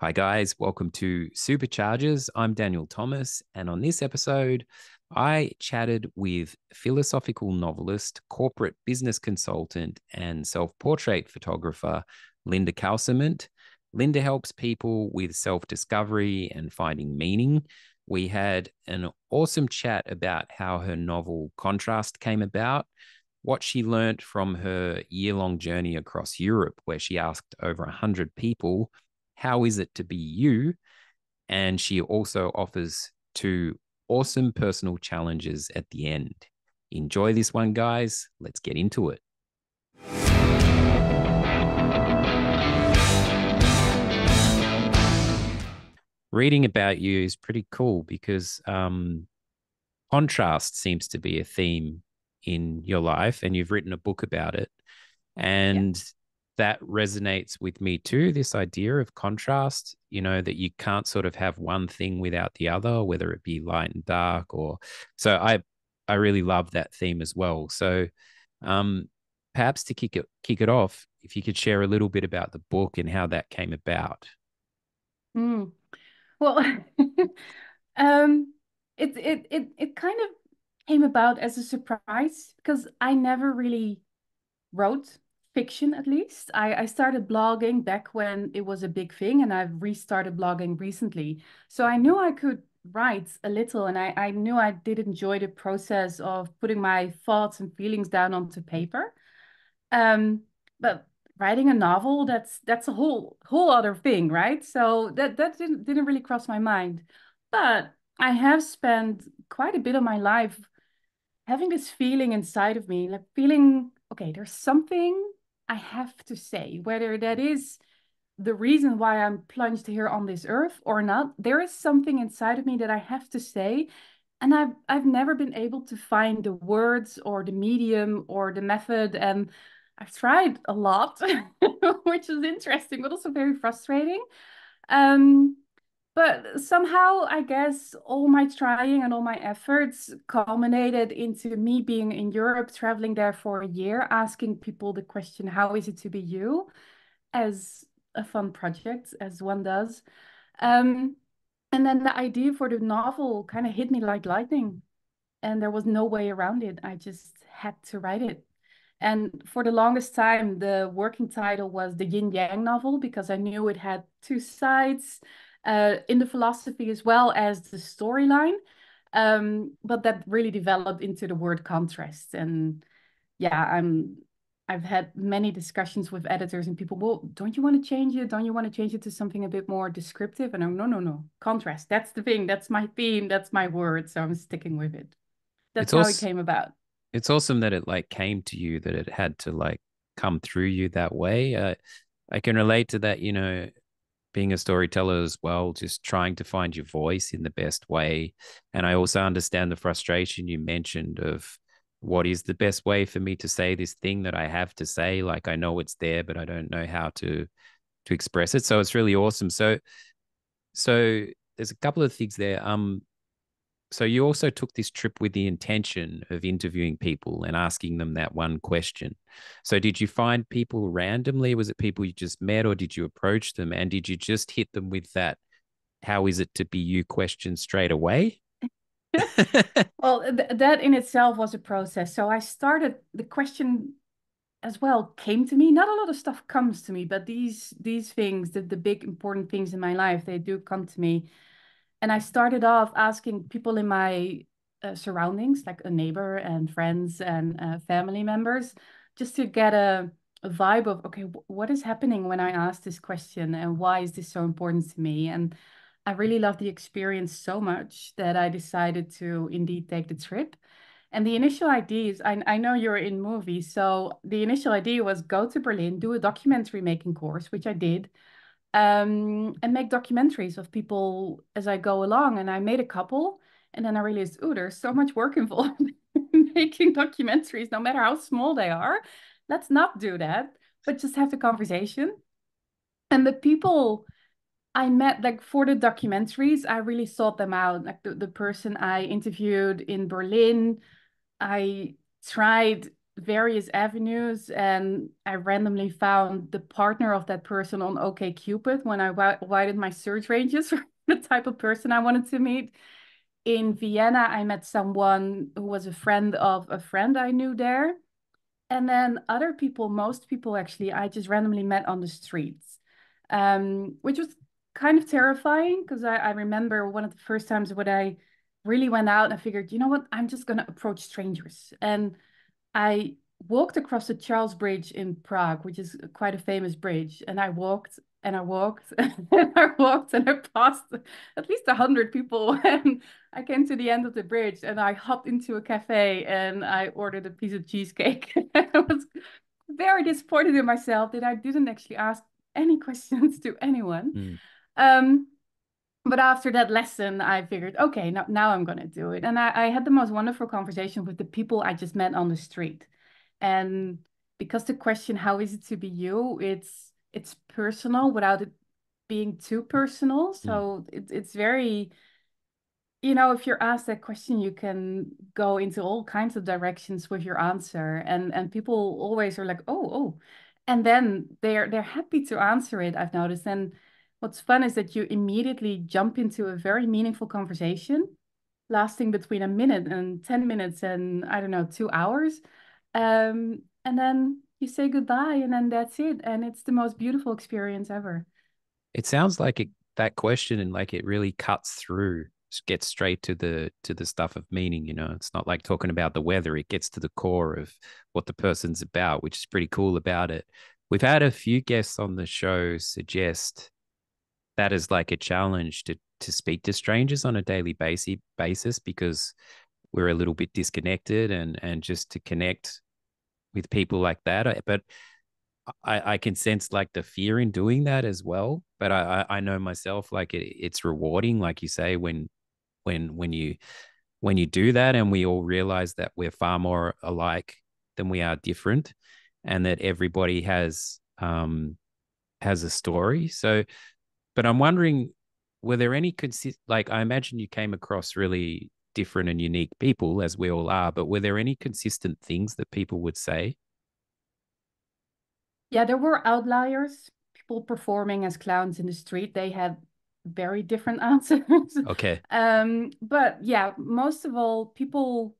Hi, guys. Welcome to Superchargers. I'm Daniel Thomas. And on this episode, I chatted with philosophical novelist, corporate business consultant, and self portrait photographer, Linda Coussement. Linda helps people with self discovery and finding meaning. We had an awesome chat about how her novel Contrast came about, what she learned from her year-long journey across Europe, where she asked over 100 people, how is it to be you? And she also offers two awesome personal challenges at the end. Enjoy this one, guys. Let's get into it. Reading about you is pretty cool because contrast seems to be a theme in your life, and you've written a book about it. Yeah. And that resonates with me too, this idea of contrast, that you can't sort of have one thing without the other, whether it be light and dark. Or so I really love that theme as well. So um perhaps to kick it off, if you could share a little bit about the book and how that came about. Mm. Well, um, it kind of came about as a surprise because I never really wrote fiction, at least. I started blogging back when it was a big thing, and I've restarted blogging recently. So I knew I could write a little, and I knew I did enjoy the process of putting my thoughts and feelings down onto paper. Um, but writing a novel, that's a whole other thing, right? So that didn't really cross my mind. But I have spent quite a bit of my life having this feeling inside of me, like feeling, okay, there's something I have to say, whether that is the reason why I'm plunged here on this earth or not. There is something inside of me that I have to say. And I've never been able to find the words or the medium or the method. And I've tried a lot, which is interesting, but also very frustrating. Um, but somehow, I guess all my trying and all my efforts culminated into me being in Europe, traveling there for a year, asking people the question, how is it to be you? As a fun project, as one does. Um, and then the idea for the novel kind of hit me like lightning, and there was no way around it. I just had to write it. And for the longest time, the working title was the Yin Yang novel because I knew it had two sides in the philosophy as well as the storyline. But that really developed into the word contrast. And yeah, I've had many discussions with editors and people, well, don't you want to change it? Don't you want to change it to something a bit more descriptive? And I'm, no, no, no. Contrast. That's the thing. That's my theme. That's my word. So I'm sticking with it. That's It's how it also came about. it's awesome that it like came to you, that it had to like come through you that way. I can relate to that, being a storyteller as well, just trying to find your voice in the best way. And I also understand the frustration you mentioned of what is the best way for me to say this thing that I have to say. Like I know it's there, but I don't know how to express it. So it's really awesome. So there's a couple of things there. So you also took this trip with the intention of interviewing people and asking them that one question. So did you find people randomly? Was it people you just met, or did you approach them? And did you just hit them with that, how is it to be you question straight away? Well, that in itself was a process. So I started, the question as well came to me. Not a lot of stuff comes to me, but these things, the big important things in my life, they do come to me. And I started off asking people in my surroundings, like a neighbor and friends and family members, just to get a vibe of, okay, what is happening when I ask this question and why is this so important to me? And I really loved the experience so much that I decided to indeed take the trip. And the initial ideas, I know you're in movies, so the initial idea was go to Berlin, do a documentary making course, which I did, and make documentaries of people as I go along. And I made a couple, and then I realized, oh, there's so much work involved in making documentaries, no matter how small they are. Let's not do that, but just have the conversation. And the people I met, like for the documentaries, I really sought them out. Like the person I interviewed in Berlin, I tried various avenues, and I randomly found the partner of that person on OkCupid when I widened my search ranges for the type of person I wanted to meet. In Vienna, I met someone who was a friend of a friend I knew there. And then other people, most people actually, I just randomly met on the streets, which was kind of terrifying because I remember one of the first times when I really went out and I figured, you know what, I'm just going to approach strangers. And I walked across the Charles Bridge in Prague, which is quite a famous bridge. And I walked and I walked and I walked and I passed at least 100 people. And I came to the end of the bridge and I hopped into a cafe and I ordered a piece of cheesecake. I was very disappointed in myself that I didn't actually ask any questions to anyone. Mm. Um, but after that lesson, I figured, okay, now I'm going to do it. And I had the most wonderful conversation with the people I just met on the street. And because the question, how is it to be you? It's personal without it being too personal. Mm. So it's very, you know, if you're asked that question, you can go into all kinds of directions with your answer. And people always are like, oh. And then they're happy to answer it, I've noticed. And what's fun is that you immediately jump into a very meaningful conversation lasting between a minute and 10 minutes and I don't know, 2 hours. And then you say goodbye and then that's it. And it's the most beautiful experience ever. It sounds like that question and like it really cuts through, gets straight to the stuff of meaning. You know, it's not like talking about the weather. It gets to the core of what the person's about, which is pretty cool about it. We've had a few guests on the show suggest that is like a challenge to speak to strangers on a daily basis because we're a little bit disconnected and just to connect with people like that. But I can sense like the fear in doing that as well. But I know myself like it's rewarding, like you say, when you when you do that and we all realize that we're far more alike than we are different, and that everybody has a story. So, but I'm wondering, were there any like I imagine you came across really different and unique people as we all are, but were there any consistent things that people would say? Yeah, there were outliers, people performing as clowns in the street. They had very different answers. Okay. But yeah, most of all, people.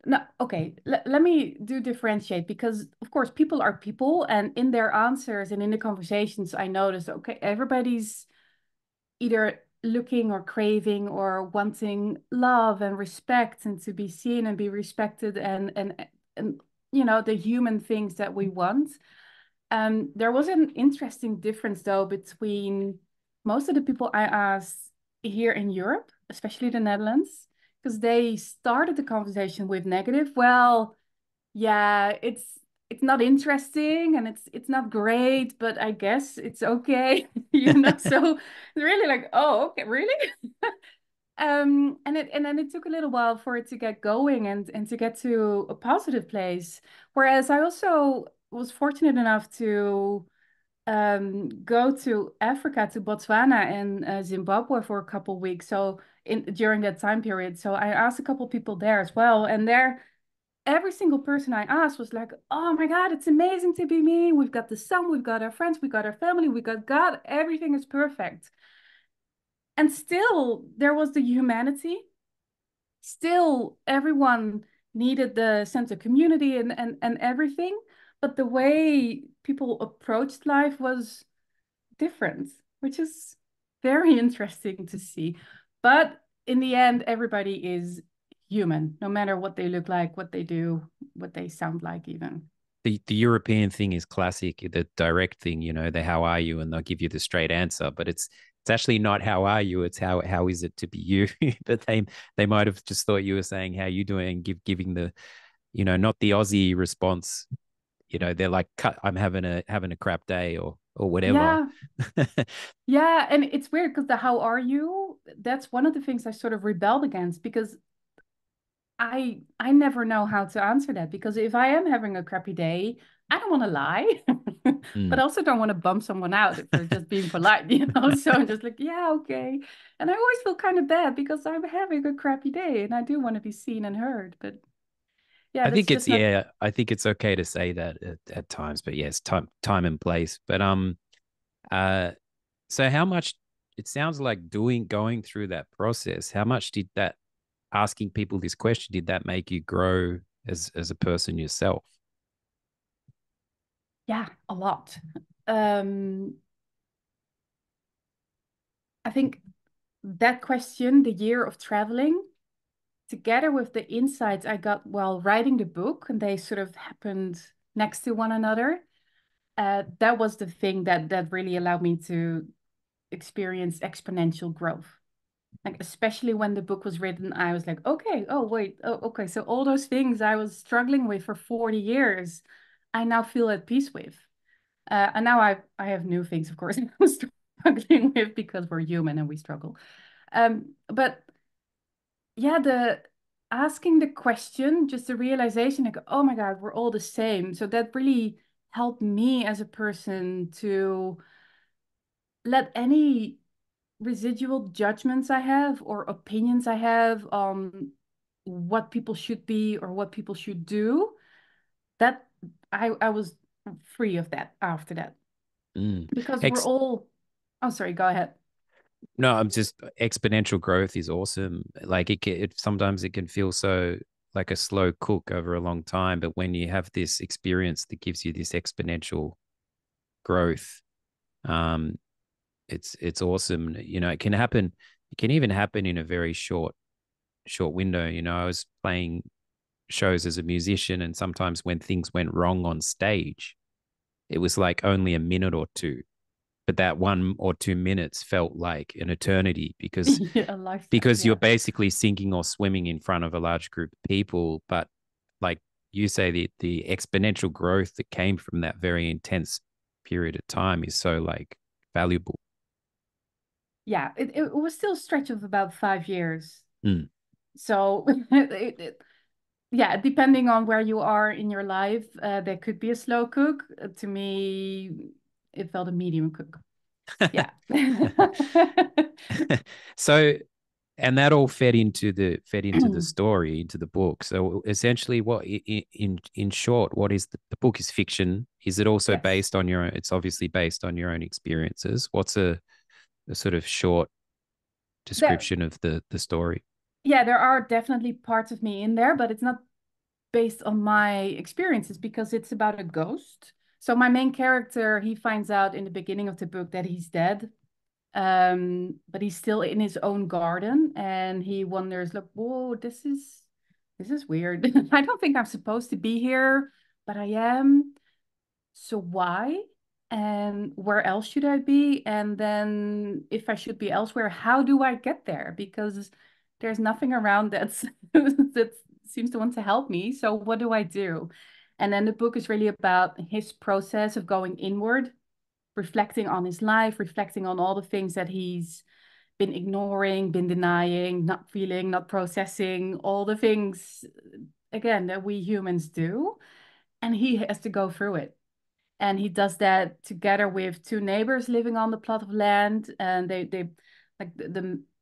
No, okay, let me do differentiate because, of course, people are people, and in their answers and in the conversations, I noticed, okay, everybody's either looking or craving or wanting love and respect and to be seen and be respected and you know the human things that we want. There was an interesting difference though between most of the people I asked here in Europe, especially the Netherlands, because they started the conversation with negative. Well, yeah, it's not interesting and it's not great, but I guess it's okay, you know. So it's really like, oh, okay, really? And then it took a little while for it to get going and to get to a positive place. Whereas I also was fortunate enough to go to Africa, to Botswana and Zimbabwe for a couple weeks. So during that time period, so I asked a couple people there as well, and there every single person I asked was like, "Oh my God, it's amazing to be me. We've got the sun, we've got our friends, we got our family, we got God. Everything is perfect." And still, there was the humanity. Still, everyone needed the sense of community and everything. But the way people approached life was different, which is very interesting to see. But in the end, everybody is human, no matter what they look like, what they do, what they sound like, even. The European thing is classic, the direct thing, you know, the how are you, and they'll give you the straight answer, but it's actually not how are you, it's how is it to be you. But they might have just thought you were saying how you doing and giving the, you know, not the Aussie response. You know, they're like, I'm having a crap day or whatever. Yeah, yeah. And it's weird because the how are you, that's one of the things I sort of rebelled against because I never know how to answer that because if I am having a crappy day, I don't want to lie, but Mm. I also don't want to bum someone out if they're just being polite, you know? So I'm just like, yeah, okay. And I always feel kind of bad because I'm having a crappy day and I do want to be seen and heard. But Yeah, I that's think it's just not. yeah, I think it's okay to say that at times, but yes, time and place. But uh so how much it sounds like going through that process, how much did that asking people this question, did that make you grow as a person yourself? Yeah, a lot. Um, I think that question, the year of traveling, together with the insights I got while writing the book, and they sort of happened next to one another. That was the thing that really allowed me to experience exponential growth. Like especially when the book was written, I was like, okay, oh wait, oh okay, so all those things I was struggling with for 40 years, I now feel at peace with. And now I have new things, of course, I'm struggling with because we're human and we struggle. But yeah, the asking the question, just the realization, like, oh my God, we're all the same. So that really helped me as a person to let any residual judgments I have or opinions I have on what people should be or what people should do, that I was free of that after that. Mm. Because we're Ex all, oh, sorry, go ahead. no, I'm just exponential growth is awesome. Like sometimes it can feel so like a slow cook over a long time, but when you have this experience that gives you this exponential growth, um, it's awesome. You know, it can happen. It can even happen in a very short window. You know, I was playing shows as a musician, and sometimes when things went wrong on stage, it was like only a minute or two, but that 1 or 2 minutes felt like an eternity Yeah, a lifetime. you're Yeah. basically sinking or swimming in front of a large group of people. But like you say, the exponential growth that came from that very intense period of time is so like valuable. Yeah, it was still a stretch of about 5 years. Mm. So yeah, depending on where you are in your life, there could be a slow cook. To me, it felt a medium cook. Yeah. So and that all fed into the story, into the book. So essentially, what in short, what is the book is fiction? Is it also Yes. based on your own? It's obviously based on your own experiences. What's a sort of short There, description of the story? yeah, there are definitely parts of me in there, but it's not based on my experiences because it's about a ghost. So my main character, he finds out in the beginning of the book that he's dead. But he's still in his own garden and he wonders, like, whoa, this is weird. I don't think I'm supposed to be here, but I am. So why? And where else should I be? And then if I should be elsewhere, how do I get there? Because there's nothing around that's that seems to want to help me. So what do I do? And then the book is really about his process of going inward, reflecting on his life, reflecting on all the things that he's been ignoring, been denying, not feeling, not processing, all the things again that we humans do. And he has to go through it. And he does that together with two neighbors living on the plot of land. And they like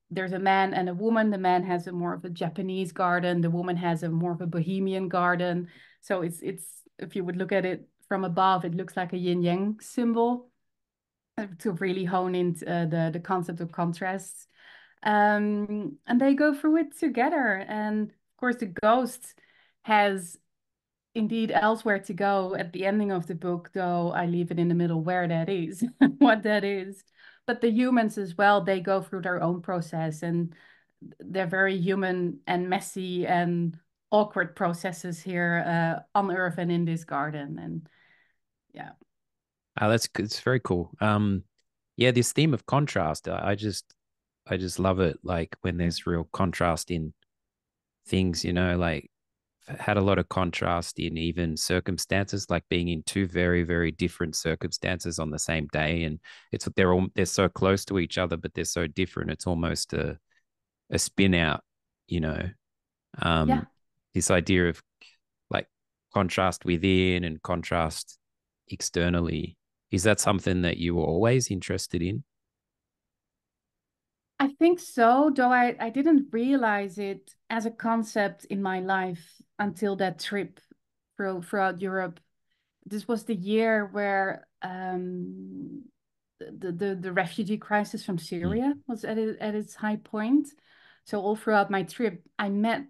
there's a man and a woman. The man has a more of a Japanese garden. The woman has a more of a Bohemian garden. So it's if you would look at it from above, it looks like a yin yang symbol to really hone into the concept of contrasts. And they go through it together. And of course, the ghost has indeed elsewhere to go at the ending of the book, though I leave it in the middle where that is, what that is. But the humans as well, they go through their own process and they're very human and messy and awkward processes here on Earth and in this garden. And yeah. That's it's very cool. Yeah, this theme of contrast, I just love it. Like when there's real contrast in things, you know, like had a lot of contrast in even circumstances, like being in two very different circumstances on the same day, and they're so close to each other, but they're so different. It's almost a spin out, you know. Yeah. Um, this idea of like contrast within and contrast externally. Is that something that you were always interested in? I think so, though I didn't realize it as a concept in my life until that trip throughout Europe. This was the year where the refugee crisis from Mm, Syria was at its high point. So all throughout my trip, I met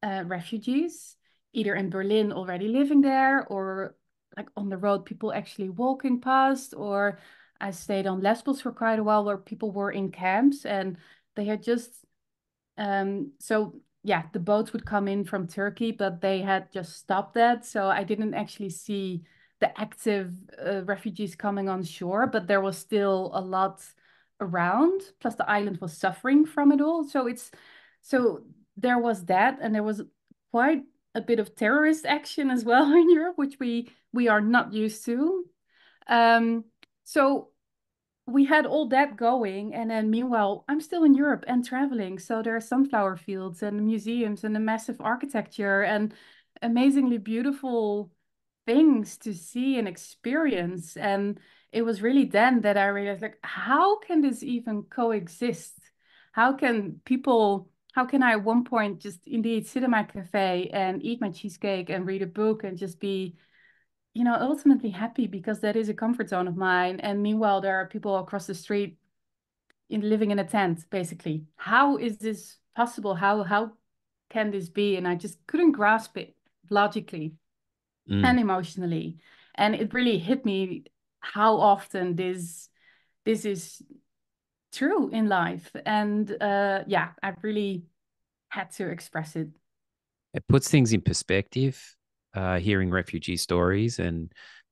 refugees, either in Berlin already living there, or like on the road, people actually walking past, or I stayed on Lesbos for quite a while where people were in camps and they had just so yeah, the boats would come in from Turkey, but they had just stopped that. So I didn't actually see the active refugees coming on shore, but there was still a lot around. Plus, the island was suffering from it all. So there was that, and there was quite a bit of terrorist action as well in Europe, which we are not used to. Um, so we had all that going, and then meanwhile I'm still in Europe and traveling, so there are sunflower fields and museums and a massive architecture and amazingly beautiful things to see and experience. And it was really then that I realized, like, how can this even coexist? How can I at one point just indeed sit in my cafe and eat my cheesecake and read a book and just be, ultimately happy, because that is a comfort zone of mine. And meanwhile, there are people across the street living in a tent, basically. How is this possible? How can this be? And I just couldn't grasp it logically mm. and emotionally. And it really hit me how often this is true in life. And yeah, I really had to express it. It puts things in perspective, hearing refugee stories. And,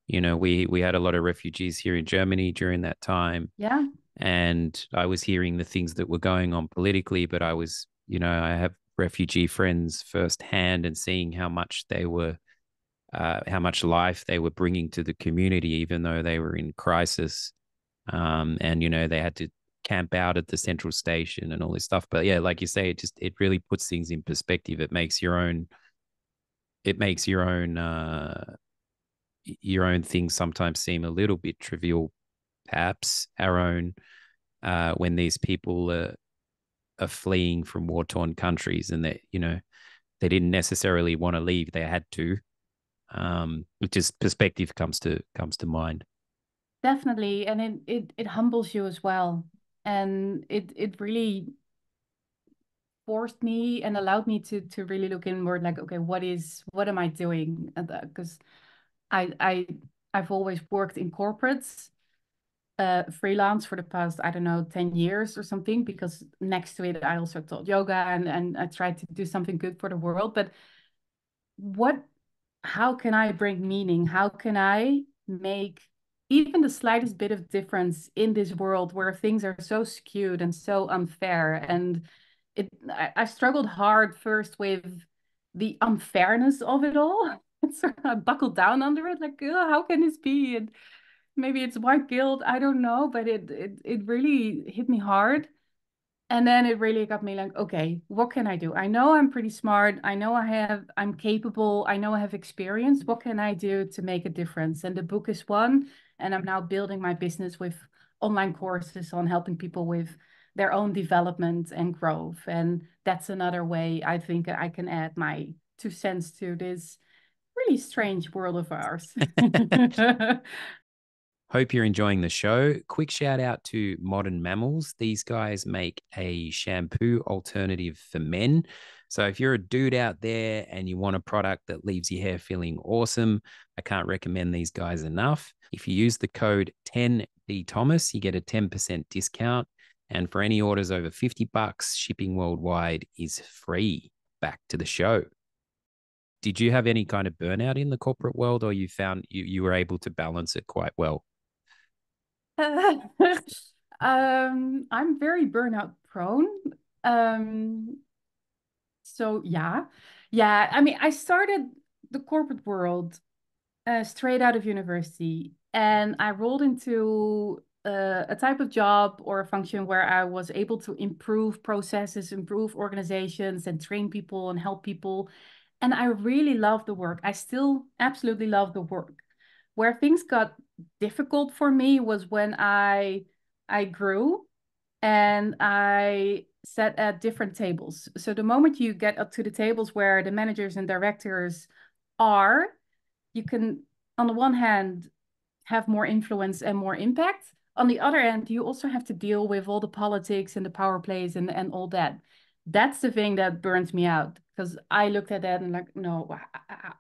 we had a lot of refugees here in Germany during that time. Yeah, And I was hearing the things that were going on politically, but I have refugee friends firsthand and seeing how much life they were bringing to the community, even though they were in crisis. And, they had to camp out at the central station and all this stuff. But yeah, like you say, it really puts things in perspective. It makes your own things sometimes seem a little bit trivial, perhaps our own, when these people are fleeing from war torn countries, and they didn't necessarily want to leave, they had to. Just perspective comes to mind. definitely. And it humbles you as well. And it really forced me and allowed me to really look inward, like, okay, what am I doing? Because I I've always worked in corporates, freelance for the past, I don't know, 10 years or something, because next to it I also taught yoga and I tried to do something good for the world. But what how can I bring meaning? How can I make even the slightest bit of difference in this world where things are so skewed and so unfair? And I struggled hard first with the unfairness of it all. So I buckled down under it, like, oh, how can this be? And maybe it's white guilt, I don't know, but it really hit me hard. And then it really got me like, okay, what can I do? I know I'm pretty smart. I know I'm capable. I know I have experience. What can I do to make a difference? And the book is one. And I'm now building my business with online courses on helping people with their own development and growth. And that's another way I think I can add my 2 cents to this really strange world of ours. Hope you're enjoying the show. Quick shout out to Modern Mammals. These guys make a shampoo alternative for men. So if you're a dude out there and you want a product that leaves your hair feeling awesome, I can't recommend these guys enough. If you use the code 10DThomas, you get a 10% discount. And for any orders over $50, shipping worldwide is free. Back to the show. Did you have any kind of burnout in the corporate world, or you found you were able to balance it quite well? I'm very burnout prone. Um, so yeah, yeah. I mean, I started the corporate world straight out of university, and I rolled into a type of job or a function where I was able to improve processes, improve organizations, and train people and help people. And I really love the work. I still absolutely love the work. Where things got difficult for me was when I grew. and I sat at different tables. So the moment you get up to the tables where the managers and directors are, you can, on the one hand, have more influence and more impact. On the other hand, you also have to deal with all the politics and the power plays and all that. That's the thing that burns me out because I looked at that and like, no,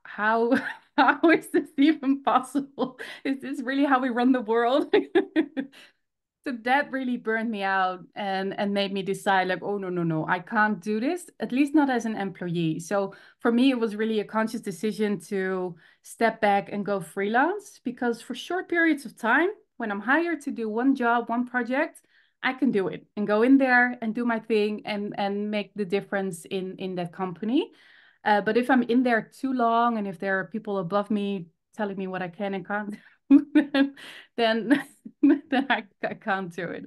how how is this even possible? Is this really how we run the world? So that really burned me out and made me decide like, oh, no, no, no, I can't do this, at least not as an employee. So for me, it was really a conscious decision to step back and go freelance because for short periods of time, when I'm hired to do one job, one project, I can do it and go in there and do my thing and make the difference in that company. But if I'm in there too long and if there are people above me telling me what I can and can't do, then then I can't do it.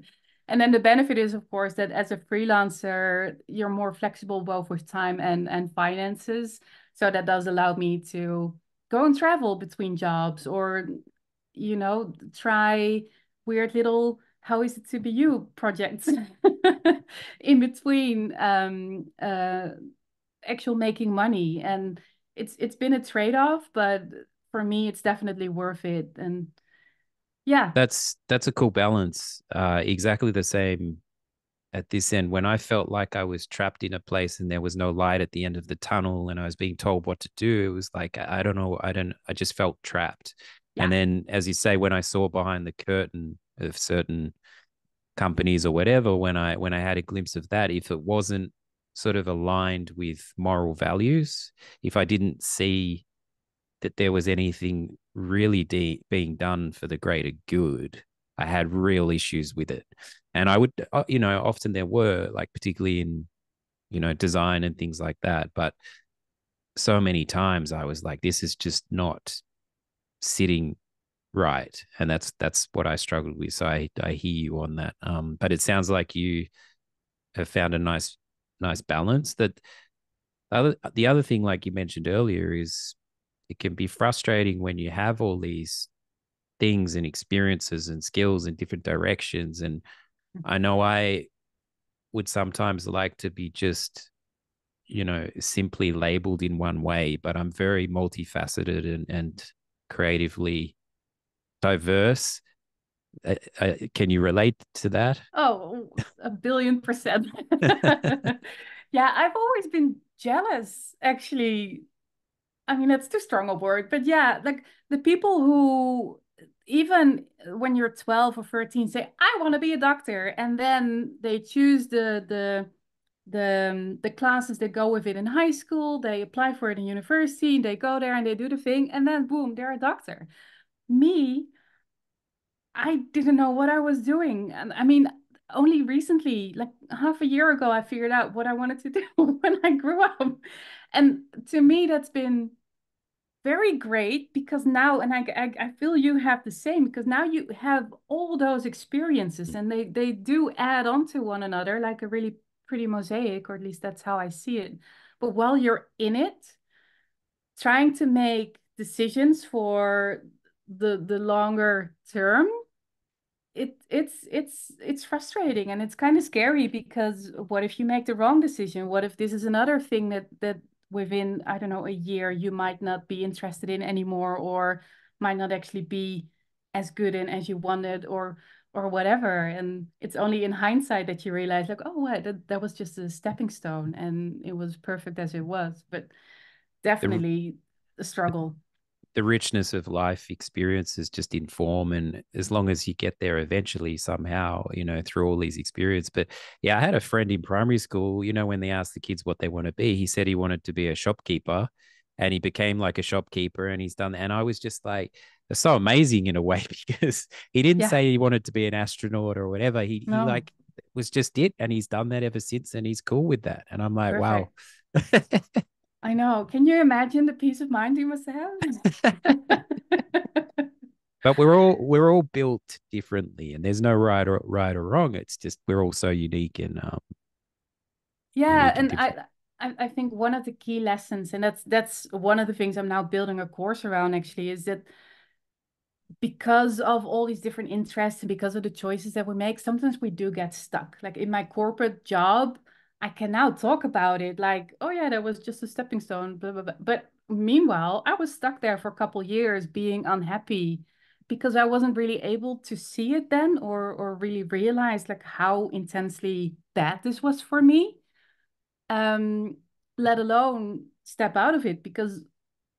And then the benefit is, of course, that as a freelancer, you're more flexible both with time and finances. So that does allow me to go and travel between jobs or, try weird little how is it to be you projects in between actual making money. And it's been a trade-off, but for me, it's definitely worth it. And yeah. That's a cool balance. Exactly the same at this end. When I felt like I was trapped in a place and there was no light at the end of the tunnel and I was being told what to do, it was like I don't know, I just felt trapped. And Yeah. then as you say, when I saw behind the curtain of certain companies or whatever, when I had a glimpse of that, if it wasn't sort of aligned with moral values, if I didn't see that there was anything really being done for the greater good, I had real issues with it. And I would, often there were, like, particularly in, design and things like that. But so many times I was like, this is just not sitting right. And that's what I struggled with. So I hear you on that. But it sounds like you have found a nice balance. That the other thing, like you mentioned earlier, is it can be frustrating when you have all these things and experiences and skills in different directions. And I know I would sometimes like to be just, simply labeled in one way, but I'm very multifaceted and creatively diverse. Can you relate to that? Oh, 1,000,000,000%. Yeah, I've always been jealous, actually. I mean, that's too strong a word, but yeah, like the people who, even when you're 12 or 13, say, I want to be a doctor. And then they choose the classes that go with it in high school, they apply for it in university, they go there and they do the thing, and then boom, they're a doctor. Me, I didn't know what I was doing. And I mean, only recently, like half a year ago, I figured out what I wanted to do when I grew up. And to me, that's been very great because now, and I feel you have the same because now you have all those experiences and they do add on to one another like a really pretty mosaic, or at least that's how I see it. But while you're in it, trying to make decisions for the longer term, it's frustrating and it's kind of scary because what if you make the wrong decision? What if this is another thing that within, I don't know, a year you might not be interested in anymore or might not actually be as good in as you wanted or whatever. And it's only in hindsight that you realize like, oh, what, that was just a stepping stone and it was perfect as it was. But The definitely a struggle. the richness of life experiences just inform, and as long as you get there eventually somehow, through all these experiences. But yeah, I had a friend in primary school, when they asked the kids what they want to be, he said he wanted to be a shopkeeper, and he became like a shopkeeper, and he's done. And I was just like, it's so amazing in a way because he didn't Yeah, say he wanted to be an astronaut or whatever. He no, like was just it, and he's done that ever since, and he's cool with that. And I'm like, wow. perfect. I know. Can you imagine the peace of mind you must have? But we're all built differently, and there's no right or wrong. It's just we're all so unique and Yeah, unique and and different. I think one of the key lessons, and that's one of the things I'm now building a course around actually, is that because of all these different interests and because of the choices that we make, sometimes we do get stuck. Like in my corporate job, I can now talk about it like, oh yeah, that was just a stepping stone, blah, blah, blah. But meanwhile, I was stuck there for a couple years being unhappy because I wasn't really able to see it then or really realize like how intensely bad this was for me. Um, Let alone step out of it because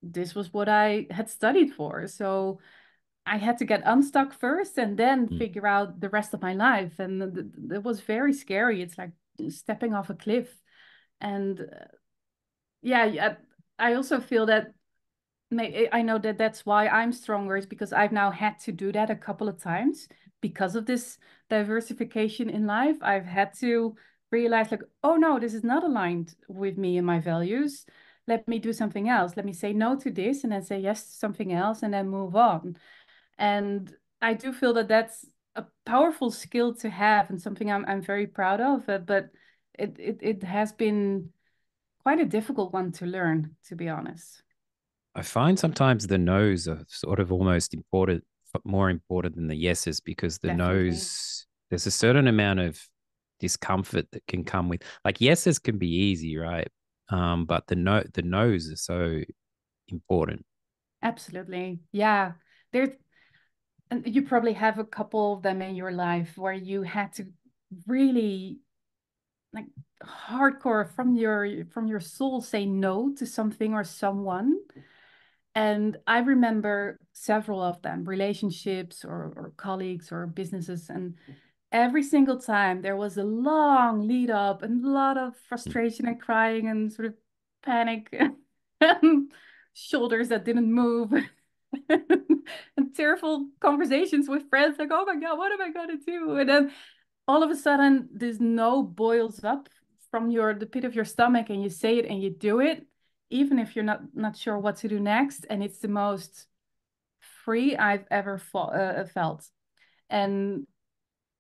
this was what I had studied for. So I had to get unstuck first and then Mm. figure out the rest of my life. And it was very scary. It's like stepping off a cliff. And yeah, I also feel that I know that that's why I'm stronger, is because I've now had to do that a couple of times because of this diversification in life. I've had to realize, like, oh no, this is not aligned with me and my values. Let me do something else. Let me say no to this and then say yes to something else and then move on. And I do feel that that's a powerful skill to have and something I'm very proud of. But it has been quite a difficult one to learn, to be honest. I find sometimes the no's are sort of almost important, more important than the yeses, because the Definitely. no's, there's a certain amount of discomfort that can come with, like, yeses can be easy, right? But the no's are so important. Absolutely. Yeah. There's, and you probably have a couple of them in your life where you had to really like hardcore from your soul say no to something or someone. And I remember several of them, relationships or colleagues or businesses. And every single time there was a long lead up and a lot of Mm. frustration and crying and sort of panic and shoulders that didn't move and tearful conversations with friends like, oh my God, what am I going to do? And then all of a sudden this no boils up from the pit of your stomach and you say it and you do it, even if you're not sure what to do next. And it's the most free I've ever felt. And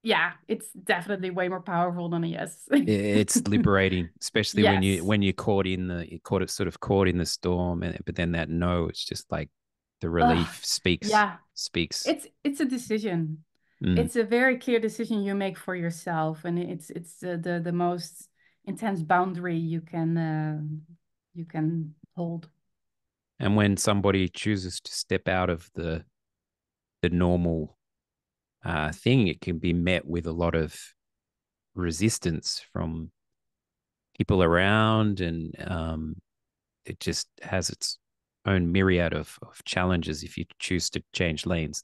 yeah, it's definitely way more powerful than a yes. It's liberating, especially when you Yes. when you're caught in the you caught it sort of caught in the storm, and but then that no, it's just like the Ugh, relief yeah. speaks. It's a decision. Mm. It's a very clear decision you make for yourself, and it's the most intense boundary you can hold. And when somebody chooses to step out of the normal thing, it can be met with a lot of resistance from people around, and it just has its own myriad of challenges if you choose to change lanes.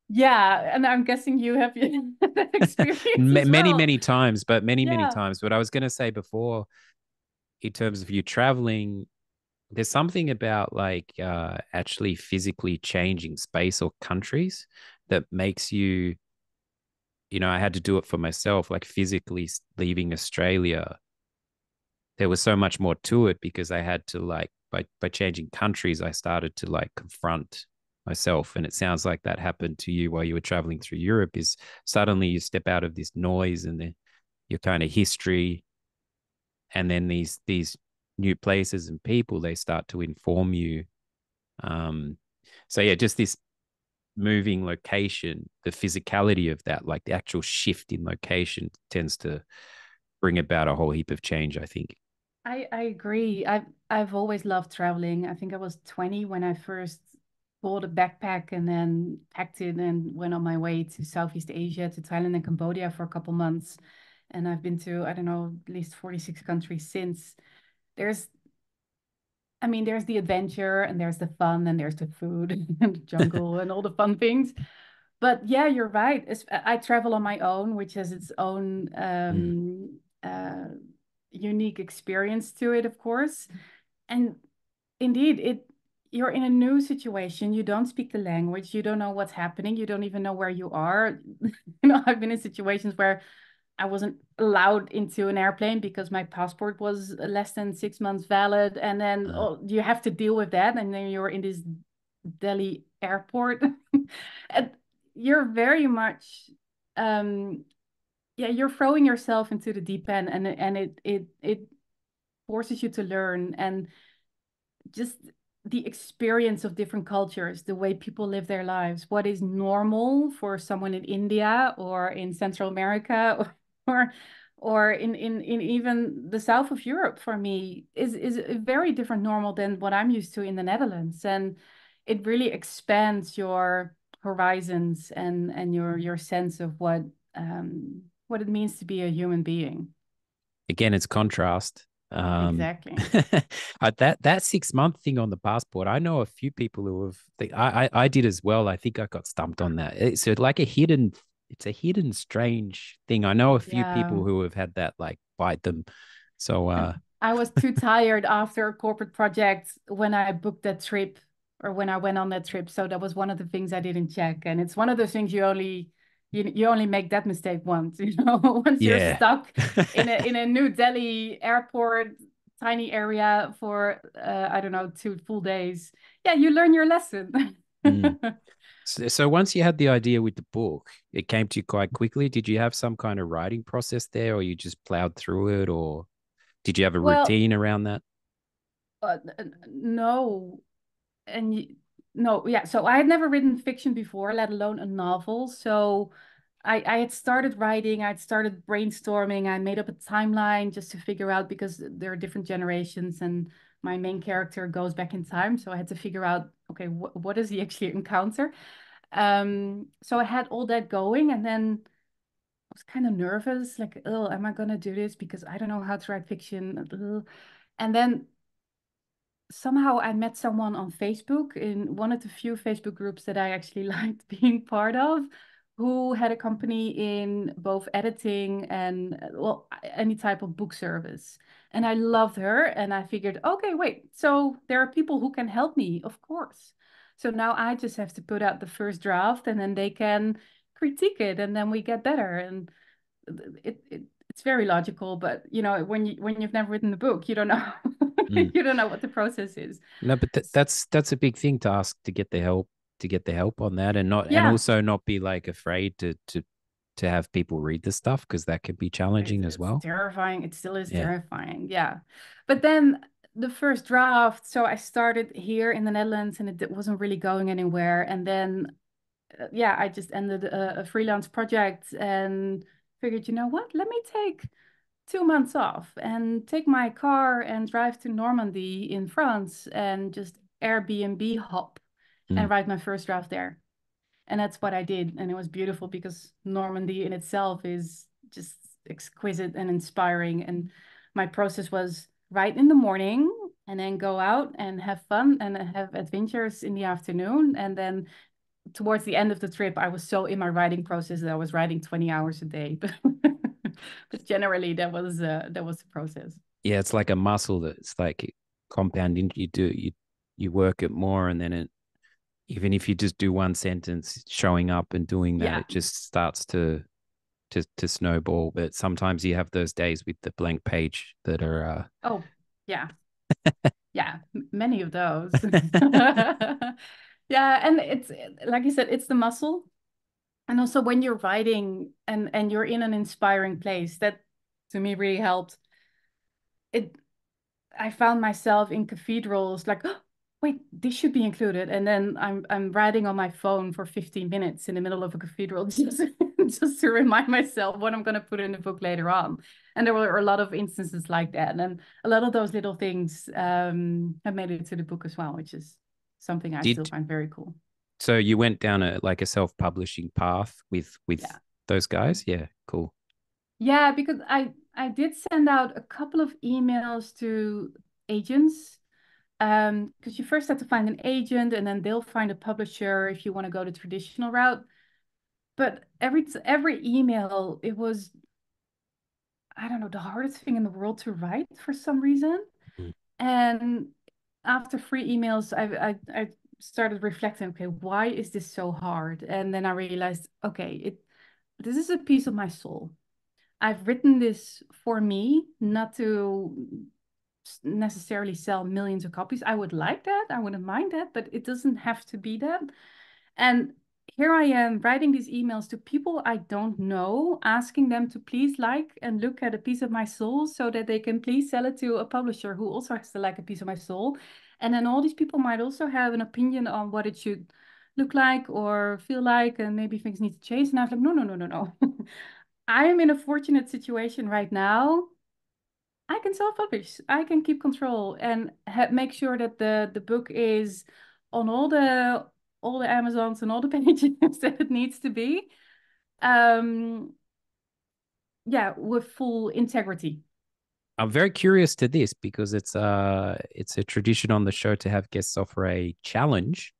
Yeah, and I'm guessing you have that experience as Many, well. many times, but many Yeah. times. But I was going to say before, in terms of you traveling, there's something about like actually physically changing space or countries that makes you, I had to do it for myself, like physically leaving Australia. There was so much more to it because I had to like by changing countries, I started to like confront myself. And it sounds like that happened to you while you were traveling through Europe. Is suddenly you step out of this noise and your kind of history, and then these new places and people, they start to inform you. Um, so yeah, just this moving location, the physicality of that, like the actual shift in location, tends to bring about a whole heap of change, I think. I agree. I've always loved traveling. I think I was 20 when I first bought a backpack and then packed it and went on my way to Southeast Asia, to Thailand and Cambodia for a couple months. And I've been to, I don't know, at least 46 countries since. There's, I mean, there's the adventure and there's the fun and there's the food and the jungle and all the fun things. But yeah, you're right. I travel on my own, which has its own Mm. unique experience to it, of course. And indeed, you're in a new situation. You don't speak the language. You don't know what's happening. You don't even know where you are. I've been in situations where I wasn't allowed into an airplane because my passport was less than 6 months valid. And then Uh, oh, you have to deal with that. And then you're in this Delhi airport. And you're very much um yeah, you're throwing yourself into the deep end and it forces you to learn and just the experience of different cultures, the way people live their lives, what is normal for someone in India or in Central America or in even the south of Europe for me is a very different normal than what I'm used to in the Netherlands. And it really expands your horizons and your sense of what it means to be a human being. Again, it's contrast. Exactly. That 6 month thing on the passport, I know a few people who have. I did as well. I think I got stumped on that. It's like a hidden. It's a hidden, strange thing. I know a few Yeah. people who have had that like bite them. So, And I was too tired after a corporate project when I booked that trip or when I went on that trip. So that was one of the things I didn't check. And it's one of those things you only make that mistake once, once you're yeah. stuck in a New Delhi airport tiny area for I don't know 2 full days. Yeah, you learn your lesson. Mm. So once you had the idea with the book, it came to you quite quickly. Did you have some kind of writing process there, or you just plowed through it, or did you have a Well, routine around that? no, and no, yeah. So I had never written fiction before, let alone a novel. So I had started writing, I'd started brainstorming, I made up a timeline just to figure out because there are different generations and my main character goes back in time. So I had to figure out, okay, what does he actually encounter? So I had all that going and then I was kind of nervous, like, oh, am I gonna do this? Because I don't know how to write fiction. Ugh. And then somehow I met someone on Facebook in one of the few Facebook groups that I actually liked being part of, who had a company in both editing and, well, any type of book service. And I loved her. And I figured, okay, wait, so there are people who can help me, of course. So now I just have to put out the first draft and then they can critique it and then we get better. And it's very logical, but when you've never written the book, you don't know Mm. you don't know what the process is. No, but that's a big thing to ask to get the help on that, and Yeah, also not be like afraid to have people read the stuff because that can be challenging as it's well. terrifying. It still is Yeah. terrifying. Yeah, but then the first draft. So I started here in the Netherlands, and it wasn't really going anywhere. And then yeah, I just ended a freelance project and figured, you know what? Let me take 2 months off and take my car and drive to Normandy in France and just Airbnb hop Mm. and write my first draft there. And that's what I did. And it was beautiful because Normandy in itself is just exquisite and inspiring. And my process was write in the morning and then go out and have fun and have adventures in the afternoon. And then towards the end of the trip, I was so in my writing process that I was writing 20 hours a day. But generally, that was the process. Yeah, it's like a muscle that's like compounding. You work it more, and then it even if you just do one sentence, showing up and doing that, Yeah. it just starts to snowball. But sometimes you have those days with the blank page that are Oh, yeah. Yeah. Many of those. Yeah. And it's like you said, it's the muscle. And also when you're writing and you're in an inspiring place, that to me really helped. It I found myself in cathedrals like, oh, wait, this should be included. And then I'm writing on my phone for 15 minutes in the middle of a cathedral just to remind myself what I'm going to put in the book later on. And there were a lot of instances like that. And a lot of those little things have made it to the book as well, which is something I still did find very cool. so you went down a like a self-publishing path with Yeah. those guys? Yeah, cool. Yeah, because I did send out a couple of emails to agents because you first have to find an agent and then they'll find a publisher if you want to go the traditional route. But every email, it was, I don't know, the hardest thing in the world to write for some reason. Mm. And after 3 emails, I started reflecting, okay, why is this so hard? And then I realized, okay, this is a piece of my soul. I've written this for me, not to necessarily sell millions of copies. I would like that. I wouldn't mind that, but it doesn't have to be that. And here I am writing these emails to people I don't know, asking them to please like and look at a piece of my soul so that they can please sell it to a publisher who also has to like a piece of my soul. And then all these people might also have an opinion on what it should look like or feel like, and maybe things need to change. And I'm like, no, no, no, no, no. I am in a fortunate situation right now. I can self-publish. I can keep control and make sure that the book is on all the Amazons and all the pages that it needs to be. Um, yeah, with full integrity. I'm very curious to this because it's a tradition on the show to have guests offer a challenge.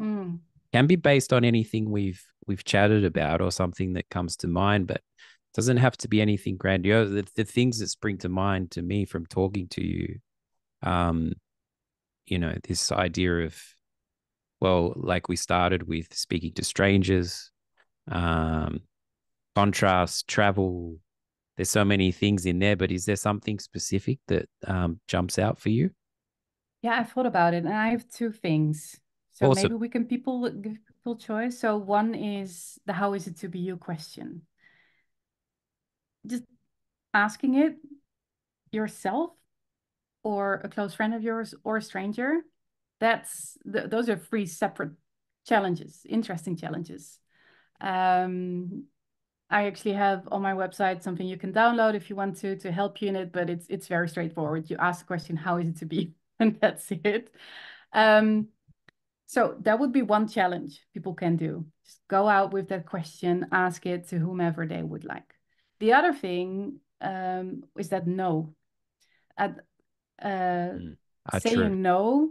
Mm. Can be based on anything we've chatted about or something that comes to mind, but doesn't have to be anything grandiose. The things that spring to mind to me from talking to you, um, this idea of, well, like we started with speaking to strangers, um, contrast, travel. There's so many things in there, but is there something specific that jumps out for you? Yeah, I thought about it, and I have two things. So Awesome. maybe we can people give people choice. So one is the how is it to be you question. Just asking it yourself or a close friend of yours or a stranger. Those are three separate challenges, interesting challenges. Um, I actually have on my website something you can download if you want to help you in it, but it's very straightforward. You ask the question, how is it to be? And that's it. Um, so that would be one challenge people can do. Just go out with that question, ask it to whomever they would like. The other thing is that no. At, Mm. True. saying no,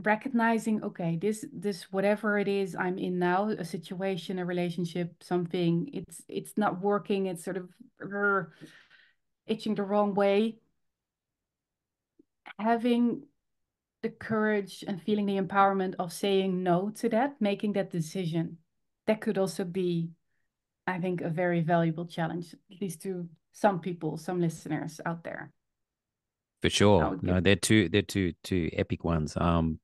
recognizing, okay, this whatever it is I'm in now, a situation, a relationship, something, it's not working, it's sort of itching the wrong way. Having the courage and feeling the empowerment of saying no to that, making that decision, that could also be, I think, a very valuable challenge, at least to some people, some listeners out there. For I sure. would give. No, they're two epic ones. The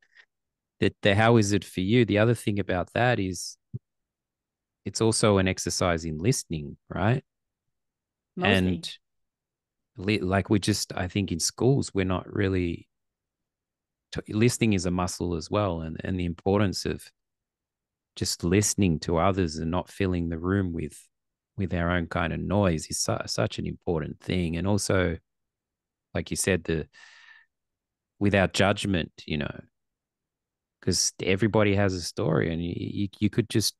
how is it for you? The other thing about that is it's also an exercise in listening, right? Mostly. And like we just, I think in schools we're not really listening is a muscle as well, and the importance of just listening to others and not filling the room with our own kind of noise is such an important thing. And also, like you said, the without judgment, because everybody has a story, and you could just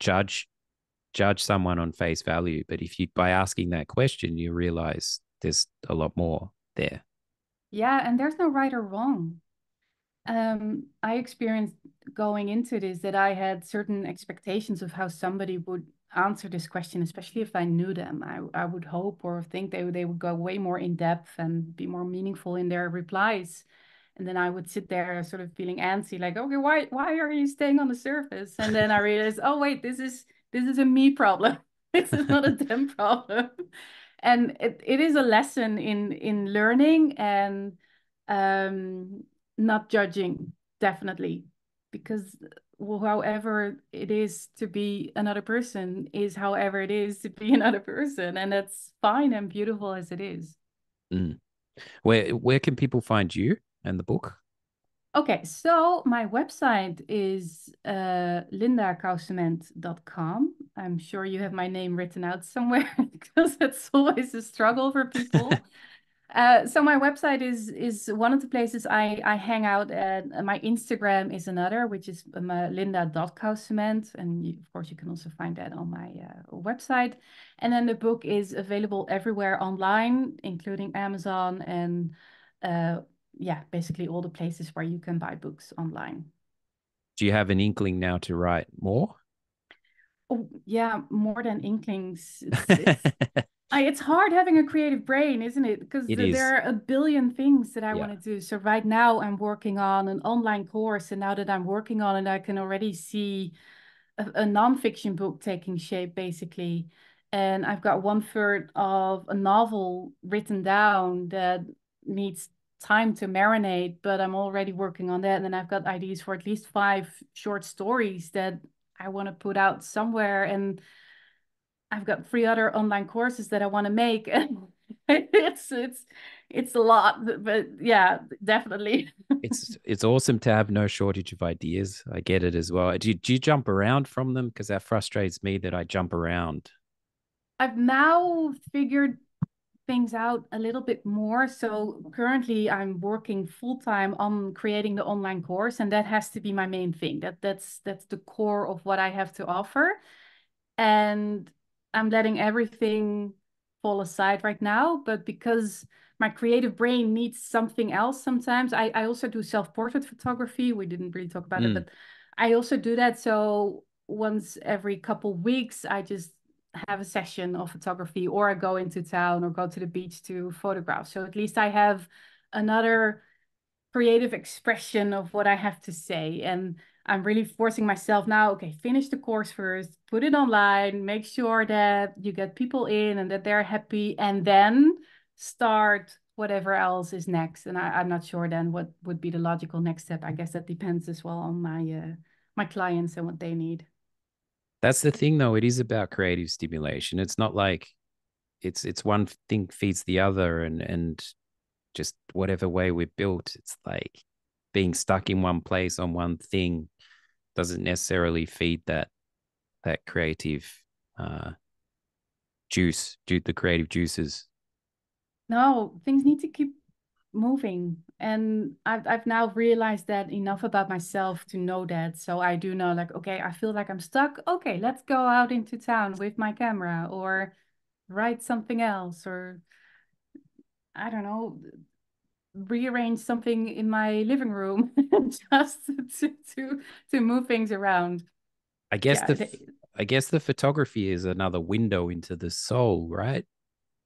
judge someone on face value. But if you by asking that question, you realize there's a lot more there. Yeah, and there's no right or wrong. I experienced going into this that I had certain expectations of how somebody would answer this question, especially if I knew them. I would hope or think they would go way more in depth and be more meaningful in their replies. And then I would sit there sort of feeling antsy, like, okay, why are you staying on the surface? And then I realized, oh wait, this is a me problem. This is not a them problem. And it is a lesson in learning and um not judging, definitely, because however it is to be another person is however it is to be another person, and that's fine and beautiful as it is. Mm. Where can people find you and the book? Okay, so my website is lindacoussement.com. I'm sure you have my name written out somewhere because it's always a struggle for people. So my website is one of the places I hang out at. My Instagram is another, which is linda.coussement. And of course, you can also find that on my website. And then the book is available everywhere online, including Amazon and uh, yeah, basically all the places where you can buy books online. Do you have an inkling now to write more? Oh, yeah, more than inklings. It's hard having a creative brain, isn't it? Because It there is. are a billion things that I want Yeah. to do. So right now I'm working on an online course, and now that I'm working on it, I can already see a nonfiction book taking shape, basically. And I've got one third of a novel written down that needs time to marinate, but I'm already working on that. And then I've got ideas for at least five short stories that I want to put out somewhere. And I've got three other online courses that I want to make. It's a lot, but yeah, definitely. It's awesome to have no shortage of ideas. I get it as well. Do you jump around from them? Because that frustrates me that I jump around. I've now figured things out a little bit more. So currently I'm working full time on creating the online course, and that has to be my main thing. That's the core of what I have to offer. And I'm letting everything fall aside right now. But because my creative brain needs something else sometimes, I also do self-portrait photography. We didn't really talk about it, Mm. but I also do that. So once every couple weeks, I just have a session of photography, or I go into town or go to the beach to photograph. So at least I have another creative expression of what I have to say. And I'm really forcing myself now, okay, finish the course first, put it online, make sure that you get people in and that they're happy, and then start whatever else is next. And I'm not sure then what would be the logical next step. I guess that depends as well on my clients and what they need. That's the thing, though. It is about creative stimulation. It's not like it's one thing feeds the other, and just whatever way we're built, it's like being stuck in one place on one thing doesn't necessarily feed that creative uh the creative juices. No, things need to keep moving. And I've now realized that enough about myself to know that. So I do know, like, okay, I feel like I'm stuck. Okay, let's go out into town with my camera or write something else, or I don't know, rearrange something in my living room just to move things around. I guess Yeah, I guess the photography is another window into the soul, right?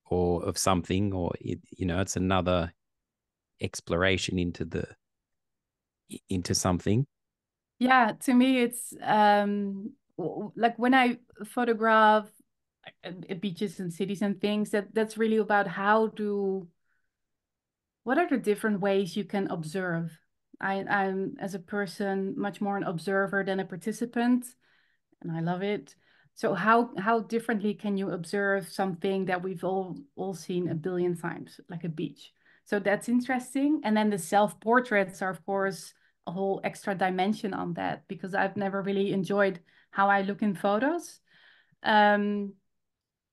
Or of something, or it's another exploration into something. yeah, to me it's like when I photograph beaches and cities and things, that's really about what are the different ways you can observe. I'm as a person much more an observer than a participant, and I love it. So how differently can you observe something that we've all seen a billion times, like a beach? So that's interesting. And then the self-portraits are, of course, a whole extra dimension on that, because I've never really enjoyed how I look in photos. Um,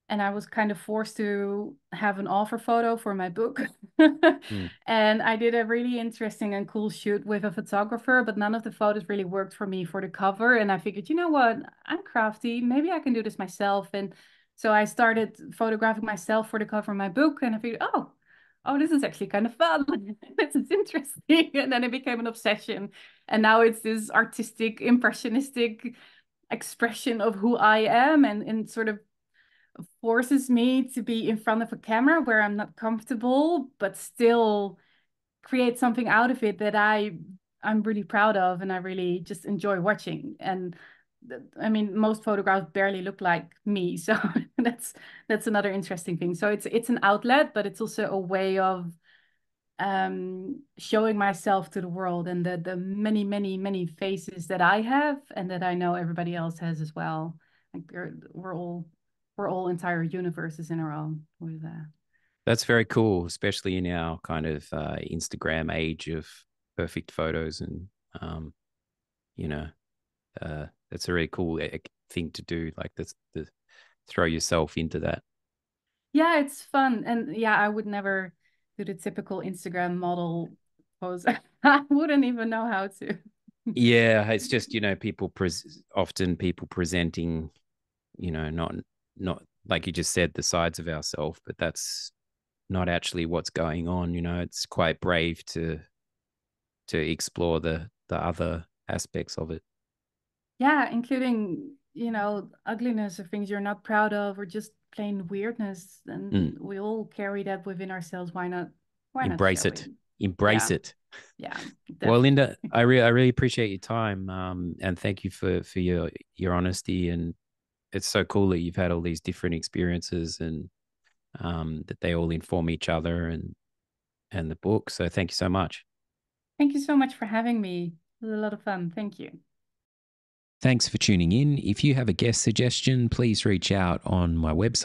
and I was kind of forced to have an offer photo for my book. Mm. And I did a really interesting and cool shoot with a photographer, but none of the photos really worked for me for the cover. And I figured, you know what? I'm crafty. Maybe I can do this myself. And so I started photographing myself for the cover of my book. And I figured, oh, this is actually kind of fun. This is interesting. And then it became an obsession. And now it's this artistic, impressionistic expression of who I am, and sort of forces me to be in front of a camera where I'm not comfortable, but still create something out of it that I'm really proud of and I really just enjoy watching. And I mean, most photographs barely look like me, so that's another interesting thing. So it's an outlet, but it's also a way of showing myself to the world, and the many faces that I have and that I know everybody else has as well. Like we're all entire universes in our own with that. That's very cool, especially in our kind of Instagram age of perfect photos, and um, you know, that's a really cool thing to do. Like that's the throw yourself into that. Yeah, it's fun. And yeah, I would never do the typical Instagram model pose. I wouldn't even know how to. Yeah, it's just often people presenting, not like you just said, the sides of ourselves, but that's not actually what's going on. It's quite brave to explore the other aspects of it. Yeah, including, ugliness or things you're not proud of, or just plain weirdness. Mm. And we all carry that within ourselves. Why not Embrace show it? it. Embrace Yeah, it. yeah, Well, definitely. Linda, I really appreciate your time, and thank you for your honesty. And it's so cool that you've had all these different experiences, and that they all inform each other and the book. So thank you so much. Thank you so much for having me. It was a lot of fun. Thank you. Thanks for tuning in. If you have a guest suggestion, please reach out on my website